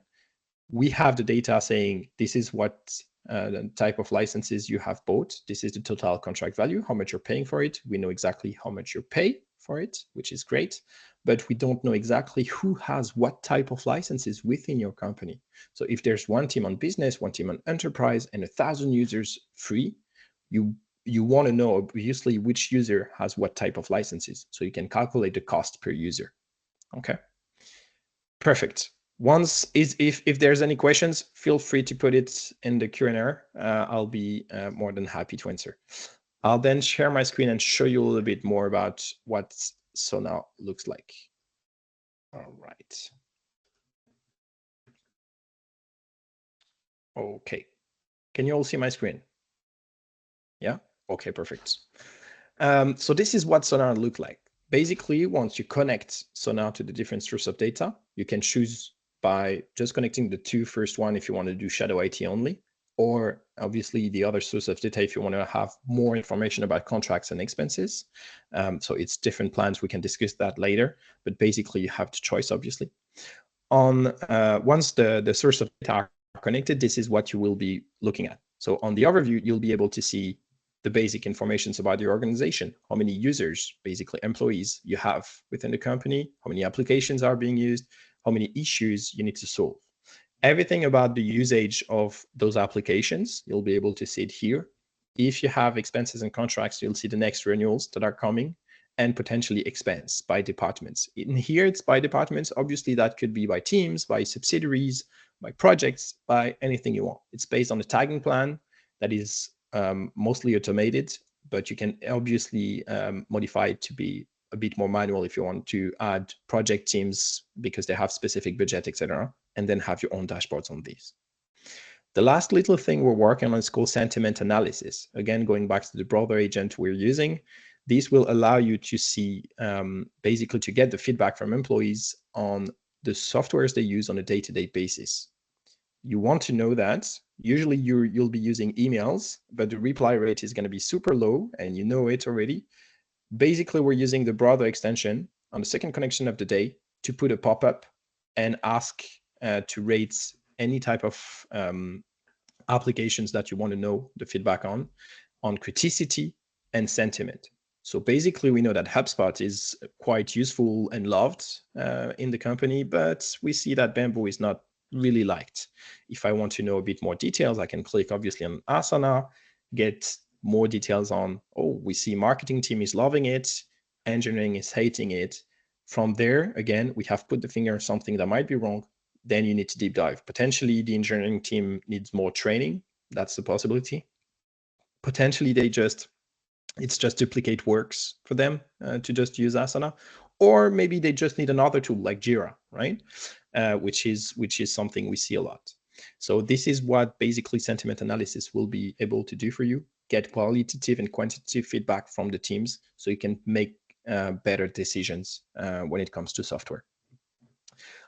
we have the data saying this is what the type of licenses you have bought. This is the total contract value, how much you're paying for it. We know exactly how much you pay for it, which is great, but we don't know exactly who has what type of licenses within your company. So if there's one team on business, one team on enterprise, and 1,000 users free, you want to know obviously which user has what type of licenses, so you can calculate the cost per user. Okay. Perfect. If there's any questions, feel free to put it in the Q&A. I'll be more than happy to answer. I'll then share my screen and show you a little bit more about what Sonar looks like. All right. Okay. Can you all see my screen? Yeah? Okay, perfect. So this is what Sonar looks like. Basically, once you connect Sonar to the different sources of data, you can choose by just connecting the 2 first one if you want to do Shadow IT only, or obviously the other source of data if you want to have more information about contracts and expenses. So it's different plans. We can discuss that later, but basically you have the choice, obviously. Once the source of data are connected, this is what you will be looking at. So on the overview, you'll be able to see the basic information about your organization, how many users, basically employees you have within the company, how many applications are being used, how many issues you need to solve. Everything about the usage of those applications, you'll be able to see it here. If you have expenses and contracts, you'll see the next renewals that are coming, and potentially expense by departments. In here, it's by departments. Obviously, that could be by teams, by subsidiaries, by projects, by anything you want. It's based on a tagging plan that is mostly automated, but you can obviously modify it to be a bit more manual if you want to add project teams because they have specific budget, etc., and then have your own dashboards on these. The last little thing we're working on is called sentiment analysis. Again, going back to the brother agent we're using, this will allow you to see, basically to get the feedback from employees on the softwares they use on a day-to-day basis. you want to know that. Usually you'll be using emails, but the reply rate is going to be super low, and you know it already. Basically, we're using the browser extension on the second connection of the day to put a pop-up and ask to rate any type of applications that you want to know the feedback on criticity and sentiment. So basically, we know that HubSpot is quite useful and loved in the company, but we see that Bamboo is not really liked. If I want to know a bit more details, I can click obviously on Asana, get more details on, oh, we see marketing team is loving it, engineering is hating it. From there, again, we have put the finger on something that might be wrong. Then you need to deep dive. Potentially, the engineering team needs more training. That's the possibility. Potentially, it's just duplicate works for them to just use Asana, or maybe they just need another tool like Jira, right? Which is something we see a lot. So this is what basically sentiment analysis will be able to do for you: get qualitative and quantitative feedback from the teams, so you can make better decisions when it comes to software.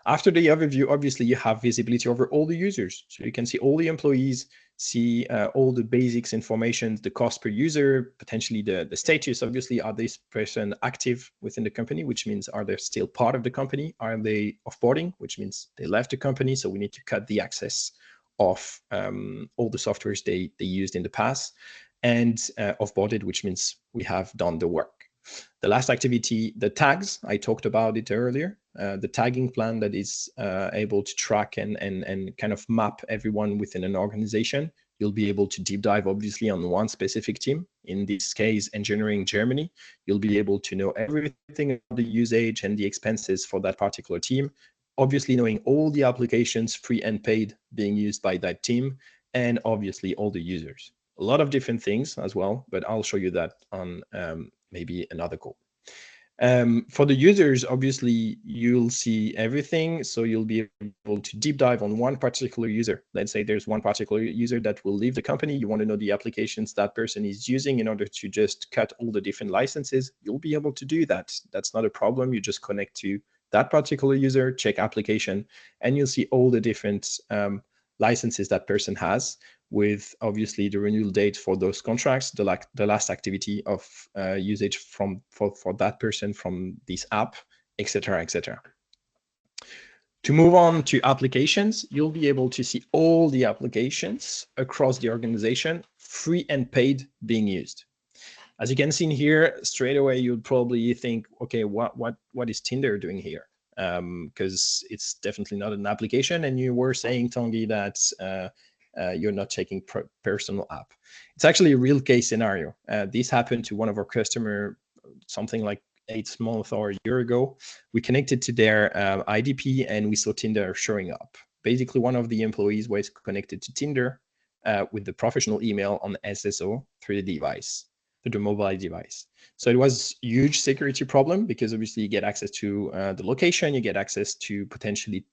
After the overview, obviously you have visibility over all the users. So you can see all the employees, see all the basics information, the cost per user, potentially the status. Obviously, are this person active within the company, which means are they still part of the company? Are they offboarding, which means they left the company? So we need to cut the access of all the softwares they used in the past, and offboarded, which means we have done the work. The last activity, the tags, I talked about it earlier. The tagging plan that is able to track and kind of map everyone within an organization. You'll be able to deep dive, obviously, on one specific team. In this case, engineering Germany. You'll be able to know everything about the usage and the expenses for that particular team. Obviously, knowing all the applications, free and paid, being used by that team, and obviously all the users. A lot of different things as well, but I'll show you that on maybe another call. For the users, obviously, you'll see everything. So you'll be able to deep dive on one particular user. Let's say there's one particular user that will leave the company. You want to know the applications that person is using in order to just cut all the different licenses. You'll be able to do that. That's not a problem. You just connect to that particular user, check application, and you'll see all the different licenses that person has, with obviously the renewal date for those contracts, the last activity of usage for that person from this app, etc., etc. To move on to applications, you'll be able to see all the applications across the organization, free and paid, being used. As you can see in here, straight away you'd probably think, okay, what is Tinder doing here? Because it's definitely not an application, and you were saying, Tanguy, that you're not checking personal app. It's actually a real case scenario. This happened to one of our customer something like 8 months or a year ago. We connected to their IDP, and we saw Tinder showing up. Basically, one of the employees was connected to Tinder with the professional email on SSO through the device, through the mobile device. So it was a huge security problem, because obviously you get access to the location, you get access to potentially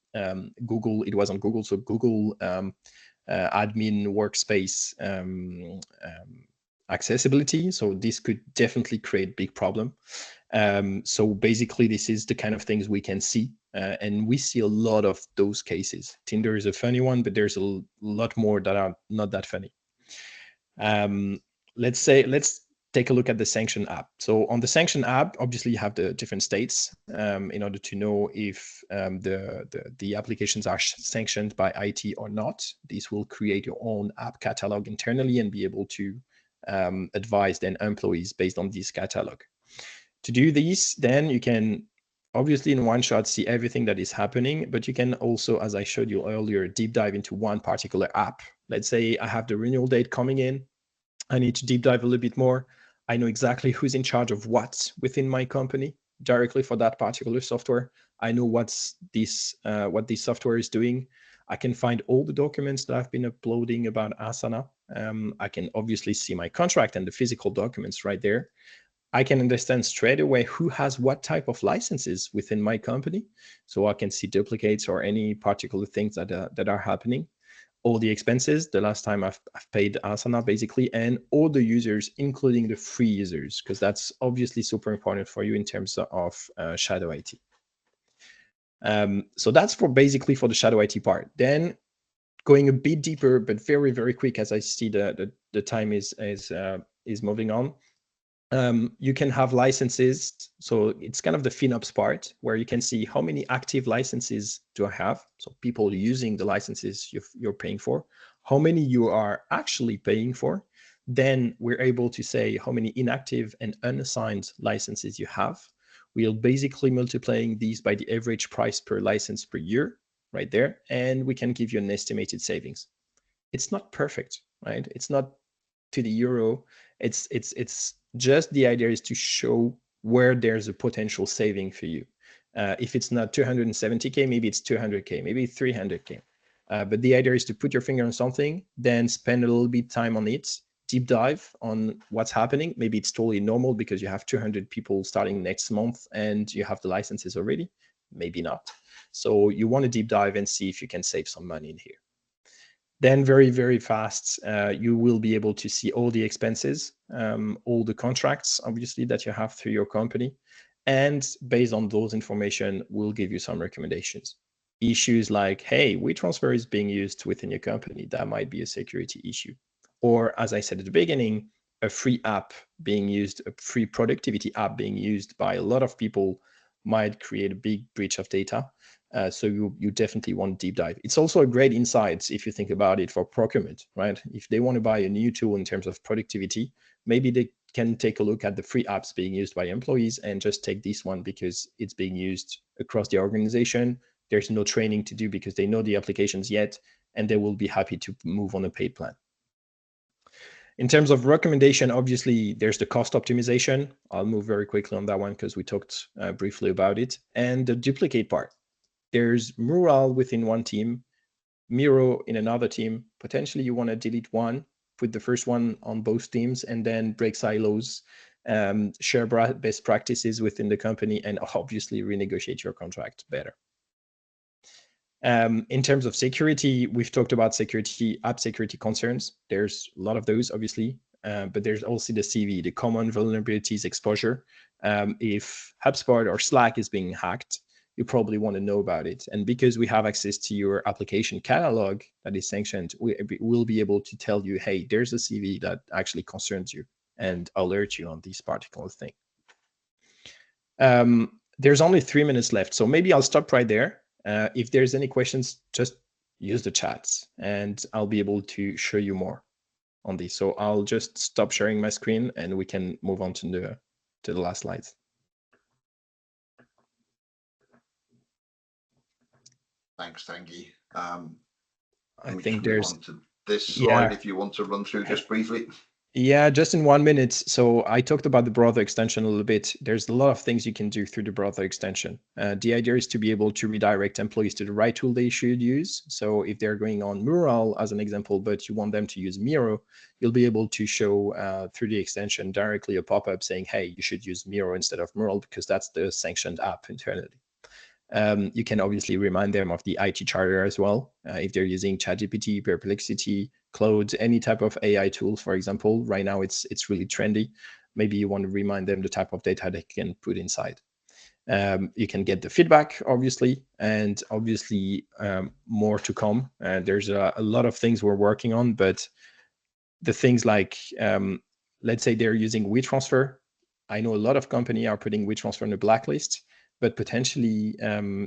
Google. It was on Google, so Google admin workspace accessibility. So this could definitely create big problem. So basically, this is the kind of things we can see, and we see a lot of those cases. Tinder is a funny one, but there's a lot more that are not that funny. Let's take a look at the sanction app. So on the sanction app, obviously you have the different states in order to know if the applications are sanctioned by IT or not. This will create your own app catalog internally and be able to advise then employees based on this catalog. To do this, then you can obviously in one shot see everything that is happening, but you can also, as I showed you earlier, deep dive into one particular app. Let's say I have the renewal date coming in. I need to deep dive a little bit more. I know exactly who's in charge of what within my company directly for that particular software. I know what this software is doing. I can find all the documents that I've been uploading about Asana. I can obviously see my contract and the physical documents right there. I can understand straight away who has what type of licenses within my company, so I can see duplicates or any particular things that are happening. All the expenses, the last time I've paid Asana, basically, and all the users, including the free users, because that's obviously super important for you in terms of shadow IT. So that's basically for the shadow IT part. Then Going a bit deeper, but very, very quick, as I see the time is moving on. You can have licenses. So it's kind of the FinOps part where you can see how many active licenses do I have. So people using the licenses you're paying for, how many you are actually paying for. Then we're able to say how many inactive and unassigned licenses you have. We'll basically multiplying these by the average price per license per year right there. And we can give you an estimated savings. It's not perfect, right? It's not to the euro. It's just the idea is to show where there's a potential saving for you. If it's not 270K, maybe it's 200K, maybe 300K. But the idea is to put your finger on something, then spend a little bit time on it, deep dive on what's happening. Maybe it's totally normal because you have 200 people starting next month and you have the licenses already. Maybe not. So you want to deep dive and see if you can save some money in here. Then very, very fast, you will be able to see all the expenses, all the contracts, obviously, that you have through your company. And based on those information, we'll give you some recommendations. Issues like, hey, WeTransfer is being used within your company. That might be a security issue. Or, as I said at the beginning, a free app being used, a free productivity app being used by a lot of people might create a big breach of data. So you definitely want to deep dive. It's also a great insight if you think about it for procurement, right? If they want to buy a new tool in terms of productivity, maybe they can take a look at the free apps being used by employees and just take this one because it's being used across the organization. There's no training to do because they know the applications yet, and they will be happy to move on a paid plan. In terms of recommendation, obviously, there's the cost optimization. I'll move very quickly on that one because we talked briefly about it. And the duplicate part. There's Mural within one team, Miro in another team. Potentially you want to delete one, put the first one on both teams, and then break silos, share best practices within the company, and obviously renegotiate your contract better. In terms of security, we've talked about security, app security concerns. There's a lot of those, obviously, but there's also the CV, the common vulnerabilities exposure. If HubSpot or Slack is being hacked, you probably want to know about it. And because we have access to your application catalog that is sanctioned, we'll be able to tell you, hey, there's a CV that actually concerns you and alert you on this particular thing. There's only 3 minutes left, so maybe I'll stop right there. If there's any questions, just use the chats and I'll be able to show you more on this. So I'll just stop sharing my screen and we can move on to the last slides. Thanks, Tanguy. I think there's on to this slide if you want to run through just briefly. Yeah, just in 1 minute. So I talked about the browser extension a little bit. There's a lot of things you can do through the browser extension. The idea is to be able to redirect employees to the right tool they should use. So if they're going on Mural as an example, but you want them to use Miro, you'll be able to show through the extension directly a pop-up saying, hey, you should use Miro instead of Mural because that's the sanctioned app internally. You can obviously remind them of the IT charter as well. If they're using ChatGPT, Perplexity, Claude, any type of AI tools, for example, right now it's really trendy. Maybe you want to remind them the type of data they can put inside. You can get the feedback, obviously, and obviously more to come. There's a lot of things we're working on, but the things like, let's say they're using WeTransfer. I know a lot of companies are putting WeTransfer on a blacklist, but potentially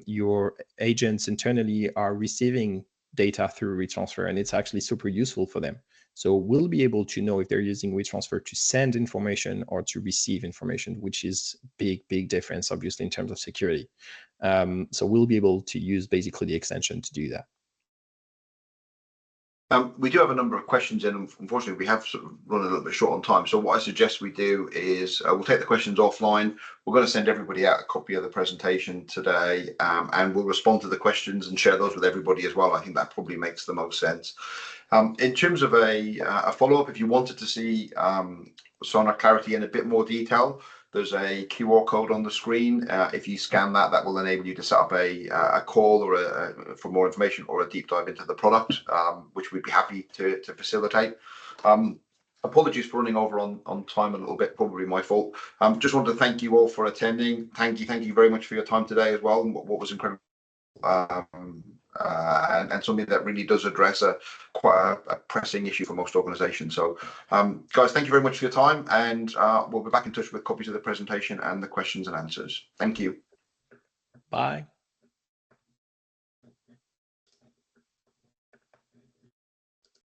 your agents internally are receiving data through WeTransfer, and it's actually super useful for them. So we'll be able to know if they're using WeTransfer to send information or to receive information, which is big difference, obviously, in terms of security. So we'll be able to use basically the extension to do that. We do have a number of questions in. Unfortunately, we have sort of run a little bit short on time. So what I suggest we do is we'll take the questions offline. We're going to send everybody out a copy of the presentation today, and we'll respond to the questions and share those with everybody as well. I think that probably makes the most sense. In terms of a follow-up, if you wanted to see Sonar Clarity in a bit more detail, there's a QR code on the screen. If you scan that, that will enable you to set up a call or for more information or a deep dive into the product, which we'd be happy to facilitate. Apologies for running over on time a little bit, probably my fault. Just wanted to thank you all for attending. Thank you very much for your time today as well. And what was incredible and something that really does address quite a pressing issue for most organizations. So guys, thank you very much for your time, and we'll be back in touch with copies of the presentation and the questions and answers. Thank you. Bye.